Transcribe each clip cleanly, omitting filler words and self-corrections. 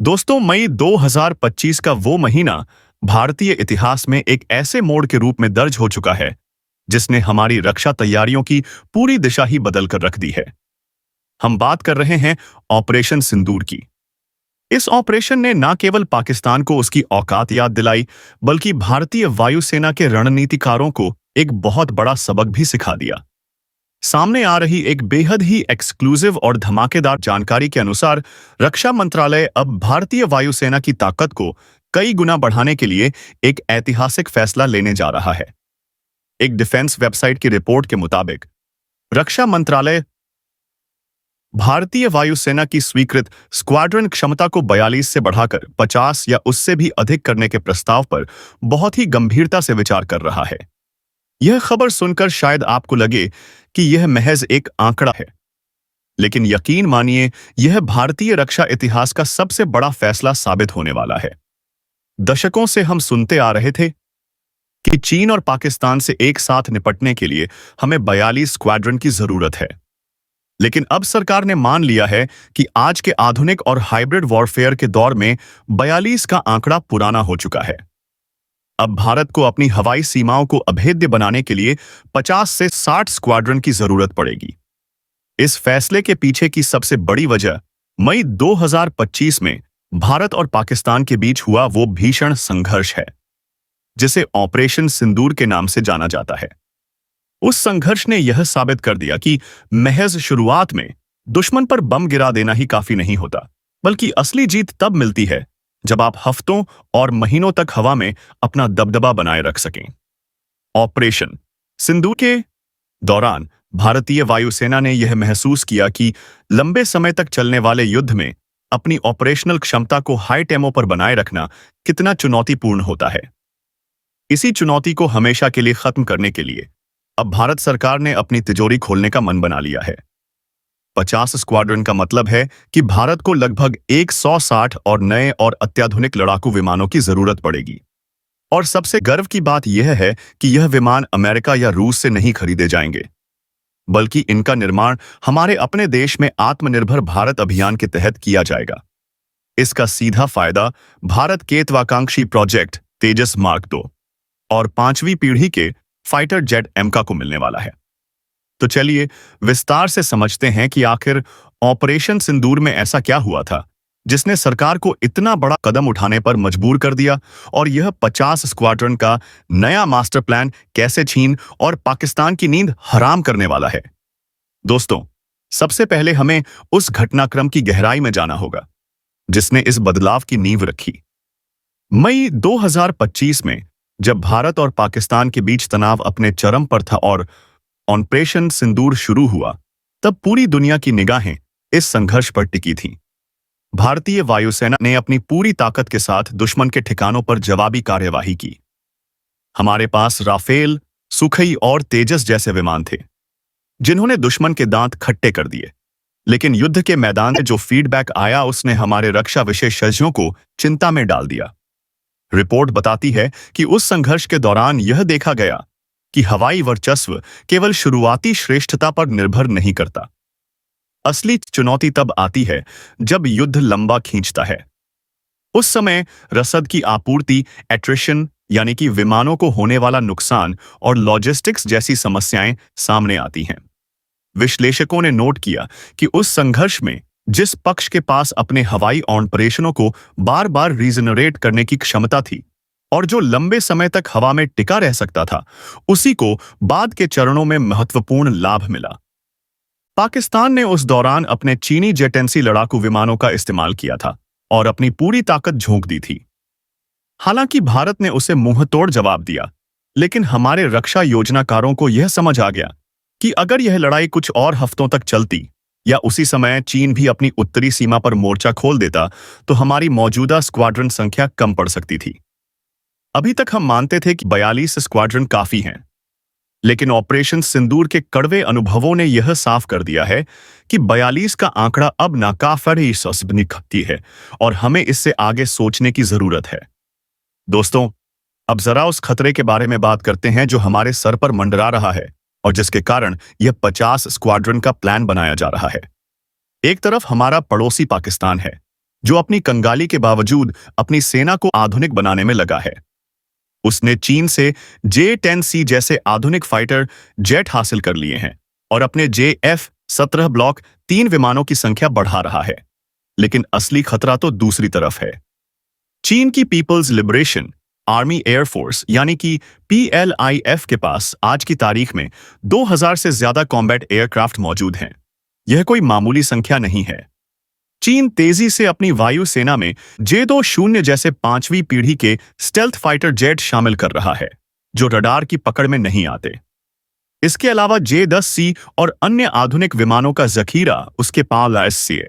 दोस्तों, मई 2025 का वो महीना भारतीय इतिहास में एक ऐसे मोड़ के रूप में दर्ज हो चुका है जिसने हमारी रक्षा तैयारियों की पूरी दिशा ही बदल कर रख दी है। हम बात कर रहे हैं ऑपरेशन सिंदूर की। इस ऑपरेशन ने न केवल पाकिस्तान को उसकी औकात याद दिलाई, बल्कि भारतीय वायुसेना के रणनीतिकारों को एक बहुत बड़ा सबक भी सिखा दिया। सामने आ रही एक बेहद ही एक्सक्लूसिव और धमाकेदार जानकारी के अनुसार रक्षा मंत्रालय अब भारतीय वायुसेना की ताकत को कई गुना बढ़ाने के लिए एक ऐतिहासिक फैसला लेने जा रहा है। एक डिफेंस वेबसाइट की रिपोर्ट के मुताबिक रक्षा मंत्रालय भारतीय वायुसेना की स्वीकृत स्क्वाड्रन क्षमता को 42 से बढ़ाकर 50 या उससे भी अधिक करने के प्रस्ताव पर बहुत ही गंभीरता से विचार कर रहा है। यह खबर सुनकर शायद आपको लगे कि यह महज एक आंकड़ा है, लेकिन यकीन मानिए, यह भारतीय रक्षा इतिहास का सबसे बड़ा फैसला साबित होने वाला है। दशकों से हम सुनते आ रहे थे कि चीन और पाकिस्तान से एक साथ निपटने के लिए हमें 42 स्क्वाड्रन की जरूरत है। लेकिन अब सरकार ने मान लिया है कि आज के आधुनिक और हाइब्रिड वॉरफेयर के दौर में 42 का आंकड़ा पुराना हो चुका है। अब भारत को अपनी हवाई सीमाओं को अभेद्य बनाने के लिए 50 से 60 स्क्वाड्रन की जरूरत पड़ेगी। इस फैसले के पीछे की सबसे बड़ी वजह मई 2025 में भारत और पाकिस्तान के बीच हुआ वो भीषण संघर्ष है, जिसे ऑपरेशन सिंदूर के नाम से जाना जाता है। उस संघर्ष ने यह साबित कर दिया कि महज शुरुआत में दुश्मन पर बम गिरा देना ही काफी नहीं होता, बल्कि असली जीत तब मिलती है जब आप हफ्तों और महीनों तक हवा में अपना दबदबा बनाए रख सकें। ऑपरेशन सिंदूर के दौरान भारतीय वायुसेना ने यह महसूस किया कि लंबे समय तक चलने वाले युद्ध में अपनी ऑपरेशनल क्षमता को हाई टेम्पो पर बनाए रखना कितना चुनौतीपूर्ण होता है। इसी चुनौती को हमेशा के लिए खत्म करने के लिए अब भारत सरकार ने अपनी तिजोरी खोलने का मन बना लिया है। 50 स्क्वाड्रन का मतलब है कि भारत को लगभग 160 और नए और अत्याधुनिक लड़ाकू विमानों की जरूरत पड़ेगी। और सबसे गर्व की बात यह है कि यह विमान अमेरिका या रूस से नहीं खरीदे जाएंगे, बल्कि इनका निर्माण हमारे अपने देश में आत्मनिर्भर भारत अभियान के तहत किया जाएगा। इसका सीधा फायदा भारत के महत्वाकांक्षी प्रोजेक्ट तेजस मार्क 2 और 5वीं पीढ़ी के फाइटर जेट एमका को मिलने वाला है। तो चलिए विस्तार से समझते हैं कि आखिर ऑपरेशन सिंदूर में ऐसा क्या हुआ था जिसने सरकार को इतना बड़ा कदम उठाने पर मजबूर कर दिया, और यह 50 स्क्वाड्रन का नया मास्टर प्लान कैसे छीन और पाकिस्तान की नींद हराम करने वाला है। दोस्तों, सबसे पहले हमें उस घटनाक्रम की गहराई में जाना होगा जिसने इस बदलाव की नींव रखी। मई 2025 में जब भारत और पाकिस्तान के बीच तनाव अपने चरम पर था और ऑपरेशन सिंदूर शुरू हुआ, तब पूरी दुनिया की निगाहें इस संघर्ष पर टिकी थीं। भारतीय वायुसेना ने अपनी पूरी ताकत के साथ दुश्मन के ठिकानों पर जवाबी कार्यवाही की। हमारे पास राफेल, सुखई और तेजस जैसे विमान थे जिन्होंने दुश्मन के दांत खट्टे कर दिए। लेकिन युद्ध के मैदान में जो फीडबैक आया उसने हमारे रक्षा विशेषज्ञों को चिंता में डाल दिया। रिपोर्ट बताती है कि उस संघर्ष के दौरान यह देखा गया कि हवाई वर्चस्व केवल शुरुआती श्रेष्ठता पर निर्भर नहीं करता। असली चुनौती तब आती है जब युद्ध लंबा खींचता है। उस समय रसद की आपूर्ति, एट्रिशन यानी कि विमानों को होने वाला नुकसान और लॉजिस्टिक्स जैसी समस्याएं सामने आती हैं। विश्लेषकों ने नोट किया कि उस संघर्ष में जिस पक्ष के पास अपने हवाई ऑपरेशनों को बार बार रीजनरेट करने की क्षमता थी और जो लंबे समय तक हवा में टिका रह सकता था, उसी को बाद के चरणों में महत्वपूर्ण लाभ मिला। पाकिस्तान ने उस दौरान अपने चीनी जेटेंसी लड़ाकू विमानों का इस्तेमाल किया था और अपनी पूरी ताकत झोंक दी थी। हालांकि भारत ने उसे मुंहतोड़ जवाब दिया, लेकिन हमारे रक्षा योजनाकारों को यह समझ आ गया कि अगर यह लड़ाई कुछ और हफ्तों तक चलती या उसी समय चीन भी अपनी उत्तरी सीमा पर मोर्चा खोल देता, तो हमारी मौजूदा स्क्वाड्रन संख्या कम पड़ सकती थी। अभी तक हम मानते थे कि 42 स्क्वाड्रन काफी हैं, लेकिन ऑपरेशन सिंदूर के कड़वे अनुभवों ने यह साफ कर दिया है कि 42 का आंकड़ा अब नाकाफी निकलती है और हमें इससे आगे सोचने की जरूरत है। दोस्तों, अब जरा उस खतरे के बारे में बात करते हैं जो हमारे सर पर मंडरा रहा है और जिसके कारण यह 50 स्क्वाड्रन का प्लान बनाया जा रहा है। एक तरफ हमारा पड़ोसी पाकिस्तान है, जो अपनी कंगाली के बावजूद अपनी सेना को आधुनिक बनाने में लगा है। उसने चीन से J-10C जैसे आधुनिक फाइटर जेट हासिल कर लिए हैं और अपने JF-17 ब्लॉक 3 विमानों की संख्या बढ़ा रहा है। लेकिन असली खतरा तो दूसरी तरफ है। चीन की पीपल्स लिबरेशन आर्मी एयरफोर्स यानी कि PLIF के पास आज की तारीख में 2000 से ज्यादा कॉम्बैट एयरक्राफ्ट मौजूद हैं। यह कोई मामूली संख्या नहीं है। चीन तेजी से अपनी वायुसेना में J-20 जैसे 5वीं पीढ़ी के स्टेल्थ फाइटर जेट शामिल कर रहा है, जो रडार की पकड़ में नहीं आते। इसके अलावा J-10C और अन्य आधुनिक विमानों का जखीरा उसके PLIF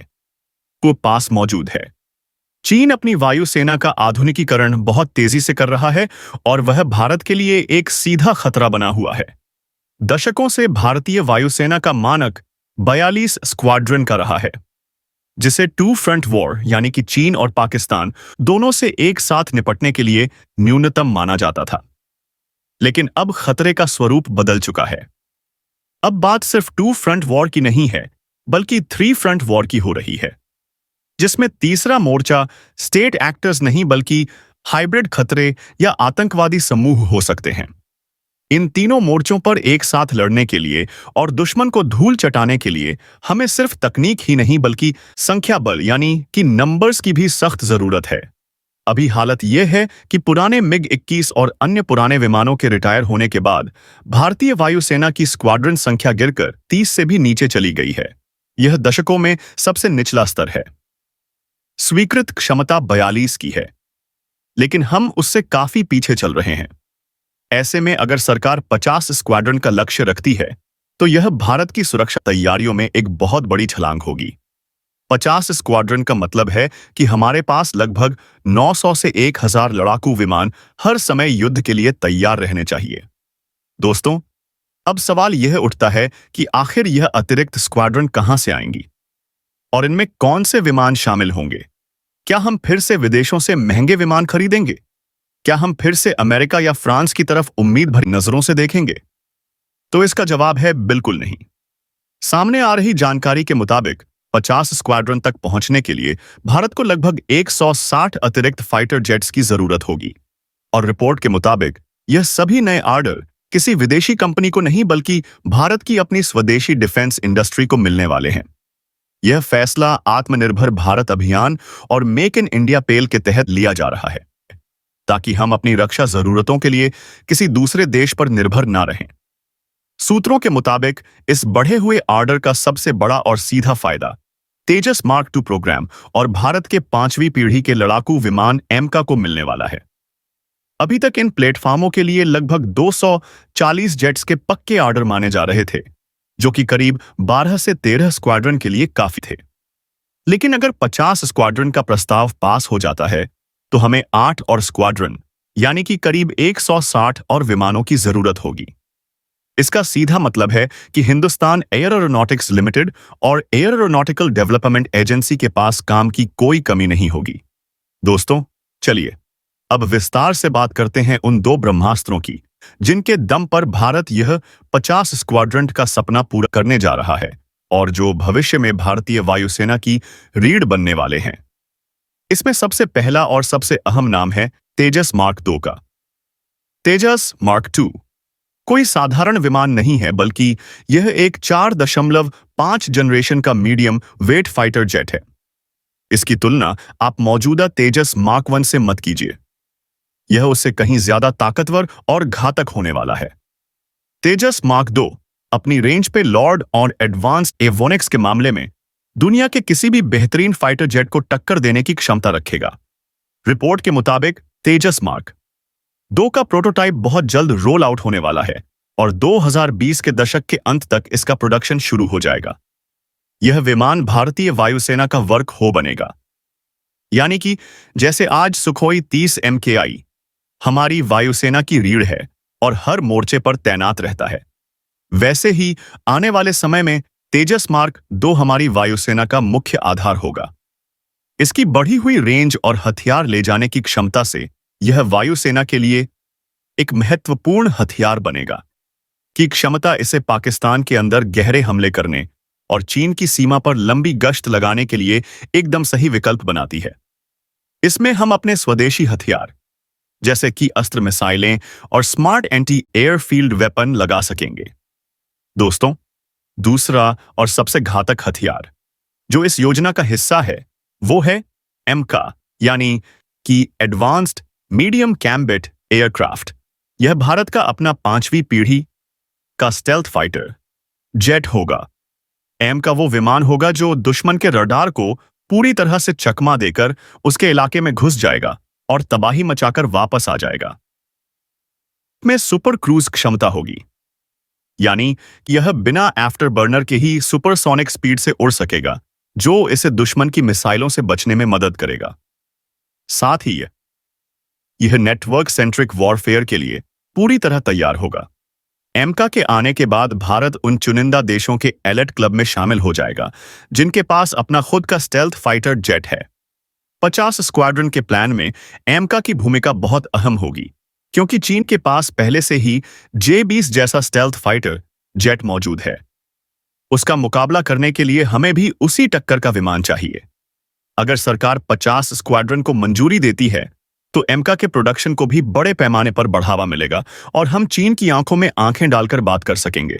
को पास मौजूद है। चीन अपनी वायुसेना का आधुनिकीकरण बहुत तेजी से कर रहा है और वह भारत के लिए एक सीधा खतरा बना हुआ है। दशकों से भारतीय वायुसेना का मानक 42 स्क्वाड्रन का रहा है, जिसे टू फ्रंट वॉर यानी कि चीन और पाकिस्तान दोनों से एक साथ निपटने के लिए न्यूनतम माना जाता था। लेकिन अब खतरे का स्वरूप बदल चुका है। अब बात सिर्फ टू फ्रंट वॉर की नहीं है, बल्कि 3 फ्रंट वॉर की हो रही है, जिसमें तीसरा मोर्चा स्टेट एक्टर्स नहीं बल्कि हाइब्रिड खतरे या आतंकवादी समूह हो सकते हैं। इन तीनों मोर्चों पर एक साथ लड़ने के लिए और दुश्मन को धूल चटाने के लिए हमें सिर्फ तकनीक ही नहीं बल्कि संख्या बल यानी कि नंबर्स की भी सख्त जरूरत है। अभी हालत यह है कि पुराने MiG-21 और अन्य पुराने विमानों के रिटायर होने के बाद भारतीय वायुसेना की स्क्वाड्रन संख्या गिरकर 30 से भी नीचे चली गई है। यह दशकों में सबसे निचला स्तर है। स्वीकृत क्षमता 42 की है, लेकिन हम उससे काफी पीछे चल रहे हैं। ऐसे में अगर सरकार 50 स्क्वाड्रन का लक्ष्य रखती है, तो यह भारत की सुरक्षा तैयारियों में एक बहुत बड़ी छलांग होगी। 50 स्क्वाड्रन का मतलब है कि हमारे पास लगभग 900 से 1000 लड़ाकू विमान हर समय युद्ध के लिए तैयार रहने चाहिए। दोस्तों, अब सवाल यह उठता है कि आखिर यह अतिरिक्त स्क्वाड्रन कहां से आएंगी और इनमें कौन से विमान शामिल होंगे? क्या हम फिर से विदेशों से महंगे विमान खरीदेंगे? क्या हम फिर से अमेरिका या फ्रांस की तरफ उम्मीद भरी नजरों से देखेंगे? तो इसका जवाब है बिल्कुल नहीं। सामने आ रही जानकारी के मुताबिक 50 स्क्वाड्रन तक पहुंचने के लिए भारत को लगभग 160 अतिरिक्त फाइटर जेट्स की जरूरत होगी और रिपोर्ट के मुताबिक यह सभी नए ऑर्डर किसी विदेशी कंपनी को नहीं बल्कि भारत की अपनी स्वदेशी डिफेंस इंडस्ट्री को मिलने वाले हैं। यह फैसला आत्मनिर्भर भारत अभियान और मेक इन इंडिया पहल के तहत लिया जा रहा है, ताकि हम अपनी रक्षा जरूरतों के लिए किसी दूसरे देश पर निर्भर ना रहें। सूत्रों के मुताबिक इस बढ़े हुए ऑर्डर का सबसे बड़ा और सीधा फायदा तेजस मार्क 2 प्रोग्राम और भारत के 5वीं पीढ़ी के लड़ाकू विमान एमका को मिलने वाला है। अभी तक इन प्लेटफॉर्मों के लिए लगभग 240 जेट्स के पक्के ऑर्डर माने जा रहे थे, जो कि करीब 12 से 13 स्क्वाड्रन के लिए काफी थे। लेकिन अगर 50 स्क्वाड्रन का प्रस्ताव पास हो जाता है, तो हमें 8 और स्क्वाड्रन यानी कि करीब 160 और विमानों की जरूरत होगी। इसका सीधा मतलब है कि हिंदुस्तान एयरोनॉटिक्स लिमिटेड और एयरोनॉटिकल डेवलपमेंट एजेंसी के पास काम की कोई कमी नहीं होगी। दोस्तों, चलिए अब विस्तार से बात करते हैं उन 2 ब्रह्मास्त्रों की, जिनके दम पर भारत यह 50 स्क्वाड्रन का सपना पूरा करने जा रहा है और जो भविष्य में भारतीय वायुसेना की रीढ़ बनने वाले हैं। इसमें सबसे पहला और सबसे अहम नाम है तेजस मार्क 2 का। तेजस मार्क 2 कोई साधारण विमान नहीं है, बल्कि यह एक 4.5 जनरेशन का मीडियम वेट फाइटर जेट है। इसकी तुलना आप मौजूदा तेजस मार्क 1 से मत कीजिए। यह उससे कहीं ज्यादा ताकतवर और घातक होने वाला है। तेजस मार्क 2 अपनी रेंज पे लॉर्ड और एडवांस्ड एवियोनिक्स के मामले में दुनिया के किसी भी बेहतरीन फाइटर जेट को टक्कर देने की क्षमता रखेगा। रिपोर्ट के मुताबिक तेजस मार्क 2 का प्रोटोटाइप बहुत जल्द रोल आउट होने वाला है और 2020 के दशक के अंत तक इसका प्रोडक्शन शुरू हो जाएगा। यह विमान भारतीय वायुसेना का वर्क हो बनेगा, यानी कि जैसे आज सुखोई 30 MKI हमारी वायुसेना की रीढ़ है और हर मोर्चे पर तैनात रहता है, वैसे ही आने वाले समय में तेजस मार्क 2 हमारी वायुसेना का मुख्य आधार होगा। इसकी बढ़ी हुई रेंज और हथियार ले जाने की क्षमता से यह वायुसेना के लिए एक महत्वपूर्ण हथियार बनेगा कि क्षमता इसे पाकिस्तान के अंदर गहरे हमले करने और चीन की सीमा पर लंबी गश्त लगाने के लिए एकदम सही विकल्प बनाती है। इसमें हम अपने स्वदेशी हथियार जैसे कि अस्त्र मिसाइलें और स्मार्ट एंटी एयरफील्ड वेपन लगा सकेंगे। दोस्तों, दूसरा और सबसे घातक हथियार जो इस योजना का हिस्सा है वो है एमका, यानी कि एडवांस्ड मीडियम कैम्बेट एयरक्राफ्ट। यह भारत का अपना 5वीं पीढ़ी का स्टेल्थ फाइटर जेट होगा। एम का वो विमान होगा जो दुश्मन के रडार को पूरी तरह से चकमा देकर उसके इलाके में घुस जाएगा और तबाही मचाकर वापस आ जाएगा। में सुपर क्रूज क्षमता होगी, यानी कि यह बिना आफ्टर बर्नर के ही सुपरसोनिक स्पीड से उड़ सकेगा, जो इसे दुश्मन की मिसाइलों से बचने में मदद करेगा। साथ ही यह नेटवर्क सेंट्रिक वॉरफेयर के लिए पूरी तरह तैयार होगा। एमका के आने के बाद भारत उन चुनिंदा देशों के एलिट क्लब में शामिल हो जाएगा जिनके पास अपना खुद का स्टेल्थ फाइटर जेट है। 50 स्क्वाड्रन के प्लान में एमका की भूमिका बहुत अहम होगी, क्योंकि चीन के पास पहले से ही J-20 जैसा स्टेल्थ फाइटर जेट मौजूद है। उसका मुकाबला करने के लिए हमें भी उसी टक्कर का विमान चाहिए। अगर सरकार 50 स्क्वाड्रन को मंजूरी देती है तो एमका के प्रोडक्शन को भी बड़े पैमाने पर बढ़ावा मिलेगा और हम चीन की आंखों में आंखें डालकर बात कर सकेंगे।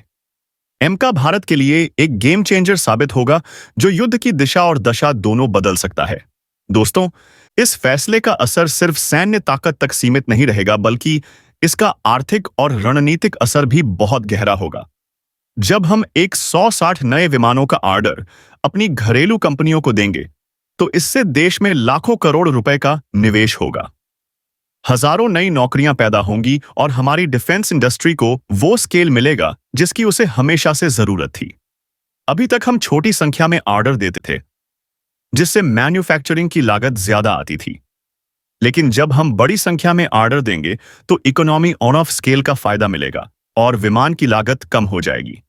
एमका भारत के लिए एक गेम चेंजर साबित होगा जो युद्ध की दिशा और दशा दोनों बदल सकता है। दोस्तों, इस फैसले का असर सिर्फ सैन्य ताकत तक सीमित नहीं रहेगा, बल्कि इसका आर्थिक और रणनीतिक असर भी बहुत गहरा होगा। जब हम 160 नए विमानों का ऑर्डर अपनी घरेलू कंपनियों को देंगे तो इससे देश में लाखों करोड़ रुपए का निवेश होगा। हजारों नई नौकरियां पैदा होंगी और हमारी डिफेंस इंडस्ट्री को वो स्केल मिलेगा जिसकी उसे हमेशा से जरूरत थी। अभी तक हम छोटी संख्या में ऑर्डर देते थे, जिससे मैन्युफैक्चरिंग की लागत ज्यादा आती थी। लेकिन जब हम बड़ी संख्या में ऑर्डर देंगे तो इकोनॉमी ऑन ऑफ स्केल का फायदा मिलेगा और विमान की लागत कम हो जाएगी।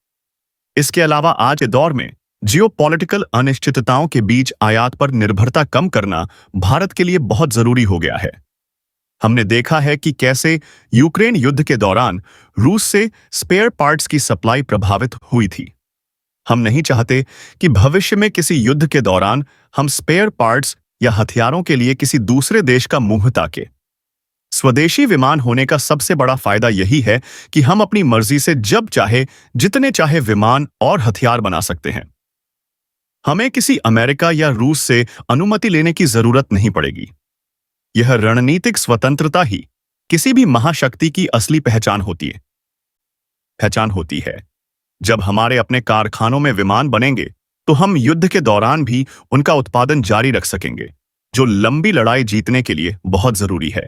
इसके अलावा आज के दौर में जियोपॉलिटिकल अनिश्चितताओं के बीच आयात पर निर्भरता कम करना भारत के लिए बहुत जरूरी हो गया है। हमने देखा है कि कैसे यूक्रेन युद्ध के दौरान रूस से स्पेयर पार्ट्स की सप्लाई प्रभावित हुई थी। हम नहीं चाहते कि भविष्य में किसी युद्ध के दौरान हम स्पेयर पार्ट्स या हथियारों के लिए किसी दूसरे देश का मुंह ताके। स्वदेशी विमान होने का सबसे बड़ा फायदा यही है कि हम अपनी मर्जी से जब चाहे जितने चाहे विमान और हथियार बना सकते हैं। हमें किसी अमेरिका या रूस से अनुमति लेने की जरूरत नहीं पड़ेगी। यह रणनीतिक स्वतंत्रता ही किसी भी महाशक्ति की असली पहचान होती है। जब हमारे अपने कारखानों में विमान बनेंगे तो हम युद्ध के दौरान भी उनका उत्पादन जारी रख सकेंगे, जो लंबी लड़ाई जीतने के लिए बहुत जरूरी है।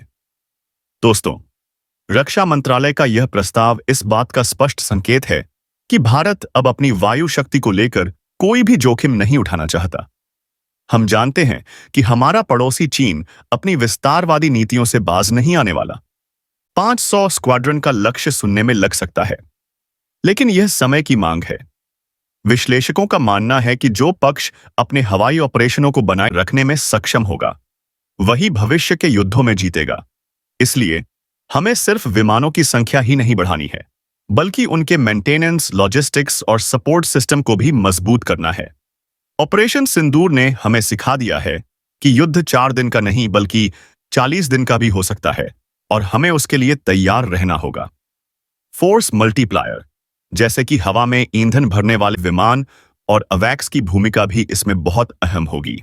दोस्तों, रक्षा मंत्रालय का यह प्रस्ताव इस बात का स्पष्ट संकेत है कि भारत अब अपनी वायु शक्ति को लेकर कोई भी जोखिम नहीं उठाना चाहता। हम जानते हैं कि हमारा पड़ोसी चीन अपनी विस्तारवादी नीतियों से बाज नहीं आने वाला। 500 स्क्वाड्रन का लक्ष्य सुनने में लग सकता है, लेकिन यह समय की मांग है। विश्लेषकों का मानना है कि जो पक्ष अपने हवाई ऑपरेशनों को बनाए रखने में सक्षम होगा, वही भविष्य के युद्धों में जीतेगा। इसलिए हमें सिर्फ विमानों की संख्या ही नहीं बढ़ानी है, बल्कि उनके मेंटेनेंस, लॉजिस्टिक्स और सपोर्ट सिस्टम को भी मजबूत करना है। ऑपरेशन सिंदूर ने हमें सिखा दिया है कि युद्ध 4 दिन का नहीं बल्कि 40 दिन का भी हो सकता है और हमें उसके लिए तैयार रहना होगा। फोर्स मल्टीप्लायर, जैसे कि हवा में ईंधन भरने वाले विमान और अवैक्स की भूमिका भी इसमें बहुत अहम होगी।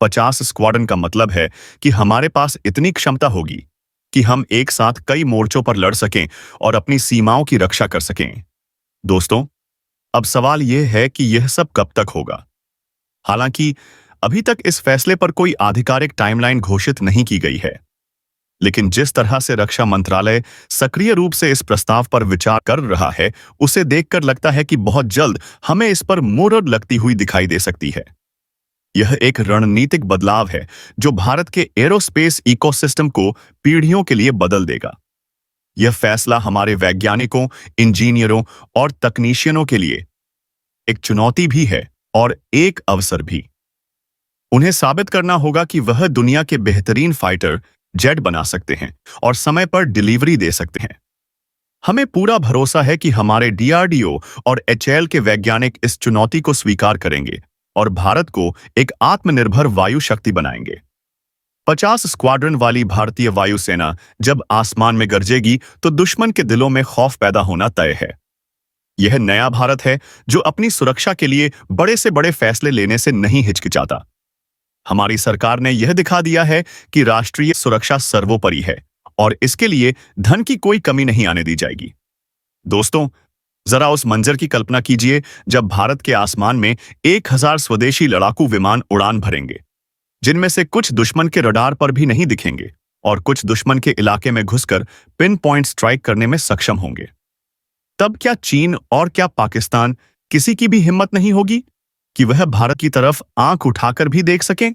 50 स्क्वाड्रन का मतलब है कि हमारे पास इतनी क्षमता होगी कि हम एक साथ कई मोर्चों पर लड़ सकें और अपनी सीमाओं की रक्षा कर सकें। दोस्तों, अब सवाल यह है कि यह सब कब तक होगा। हालांकि अभी तक इस फैसले पर कोई आधिकारिक टाइमलाइन घोषित नहीं की गई है, लेकिन जिस तरह से रक्षा मंत्रालय सक्रिय रूप से इस प्रस्ताव पर विचार कर रहा है, उसे देखकर लगता है कि बहुत जल्द हमें इस पर मोहर लगती हुई दिखाई दे सकती है। यह एक रणनीतिक बदलाव है जो भारत के एरोस्पेस इकोसिस्टम को पीढ़ियों के लिए बदल देगा। यह फैसला हमारे वैज्ञानिकों, इंजीनियरों और तकनीशियनों के लिए एक चुनौती भी है और एक अवसर भी। उन्हें साबित करना होगा कि वह दुनिया के बेहतरीन फाइटर जेट बना सकते हैं और समय पर डिलीवरी दे सकते हैं। हमें पूरा भरोसा है कि हमारे डीआरडीओ और एचएएल के वैज्ञानिक इस चुनौती को स्वीकार करेंगे और भारत को एक आत्मनिर्भर वायु शक्ति बनाएंगे। 50 स्क्वाड्रन वाली भारतीय वायुसेना जब आसमान में गरजेगी तो दुश्मन के दिलों में खौफ पैदा होना तय है। यह नया भारत है जो अपनी सुरक्षा के लिए बड़े से बड़े फैसले लेने से नहीं हिचकिचाता। हमारी सरकार ने यह दिखा दिया है कि राष्ट्रीय सुरक्षा सर्वोपरि है और इसके लिए धन की कोई कमी नहीं आने दी जाएगी। दोस्तों, जरा उस मंजर की कल्पना कीजिए जब भारत के आसमान में 1000 स्वदेशी लड़ाकू विमान उड़ान भरेंगे, जिनमें से कुछ दुश्मन के रडार पर भी नहीं दिखेंगे और कुछ दुश्मन के इलाके में घुसकर पिन पॉइंट स्ट्राइक करने में सक्षम होंगे। तब क्या चीन और क्या पाकिस्तान किसी की भी हिम्मत नहीं होगी कि वह भारत की तरफ आंख उठाकर भी देख सकें?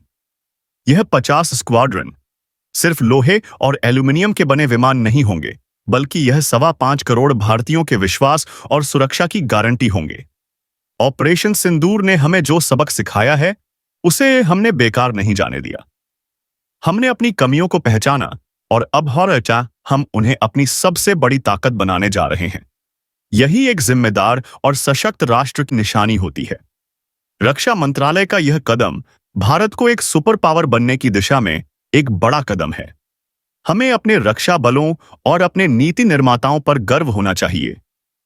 यह 50 स्क्वाड्रन सिर्फ लोहे और एल्यूमिनियम के बने विमान नहीं होंगे, बल्कि यह 5.25 करोड़ भारतीयों के विश्वास और सुरक्षा की गारंटी होंगे। ऑपरेशन सिंदूर ने हमें जो सबक सिखाया है, उसे हमने बेकार नहीं जाने दिया। हमने अपनी कमियों को पहचाना और अब हम उन्हें अपनी सबसे बड़ी ताकत बनाने जा रहे हैं। यही एक जिम्मेदार और सशक्त राष्ट्र की निशानी होती है। रक्षा मंत्रालय का यह कदम भारत को एक सुपर पावर बनने की दिशा में एक बड़ा कदम है। हमें अपने रक्षा बलों और अपने नीति निर्माताओं पर गर्व होना चाहिए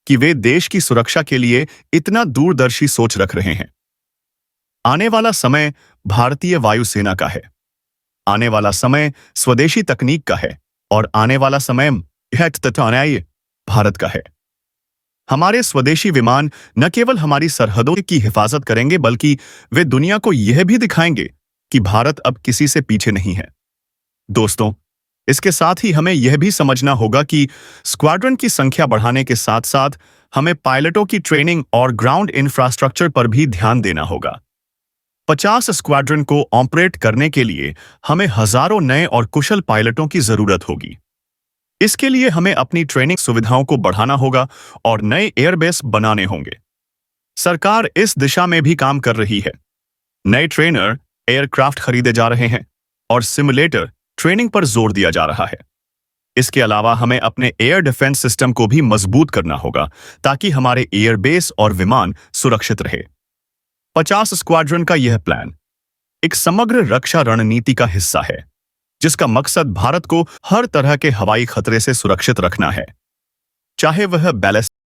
कि वे देश की सुरक्षा के लिए इतना दूरदर्शी सोच रख रहे हैं। आने वाला समय भारतीय वायुसेना का है। आने वाला समय स्वदेशी तकनीक का है और आने वाला समय भारत का है। हमारे स्वदेशी विमान न केवल हमारी सरहदों की हिफाजत करेंगे, बल्कि वे दुनिया को यह भी दिखाएंगे कि भारत अब किसी से पीछे नहीं है। दोस्तों, इसके साथ ही हमें यह भी समझना होगा कि स्क्वाड्रन की संख्या बढ़ाने के साथ साथ हमें पायलटों की ट्रेनिंग और ग्राउंड इंफ्रास्ट्रक्चर पर भी ध्यान देना होगा। 50 स्क्वाड्रन को ऑपरेट करने के लिए हमें हजारों नए और कुशल पायलटों की जरूरत होगी। इसके लिए हमें अपनी ट्रेनिंग सुविधाओं को बढ़ाना होगा और नए एयरबेस बनाने होंगे। सरकार इस दिशा में भी काम कर रही है। नए ट्रेनर एयरक्राफ्ट खरीदे जा रहे हैं और सिमुलेटर ट्रेनिंग पर जोर दिया जा रहा है। इसके अलावा हमें अपने एयर डिफेंस सिस्टम को भी मजबूत करना होगा ताकि हमारे एयरबेस और विमान सुरक्षित रहे। 50 स्क्वाड्रन का यह प्लान एक समग्र रक्षा रणनीति का हिस्सा है, जिसका मकसद भारत को हर तरह के हवाई खतरे से सुरक्षित रखना है, चाहे वह बैलिस्टिक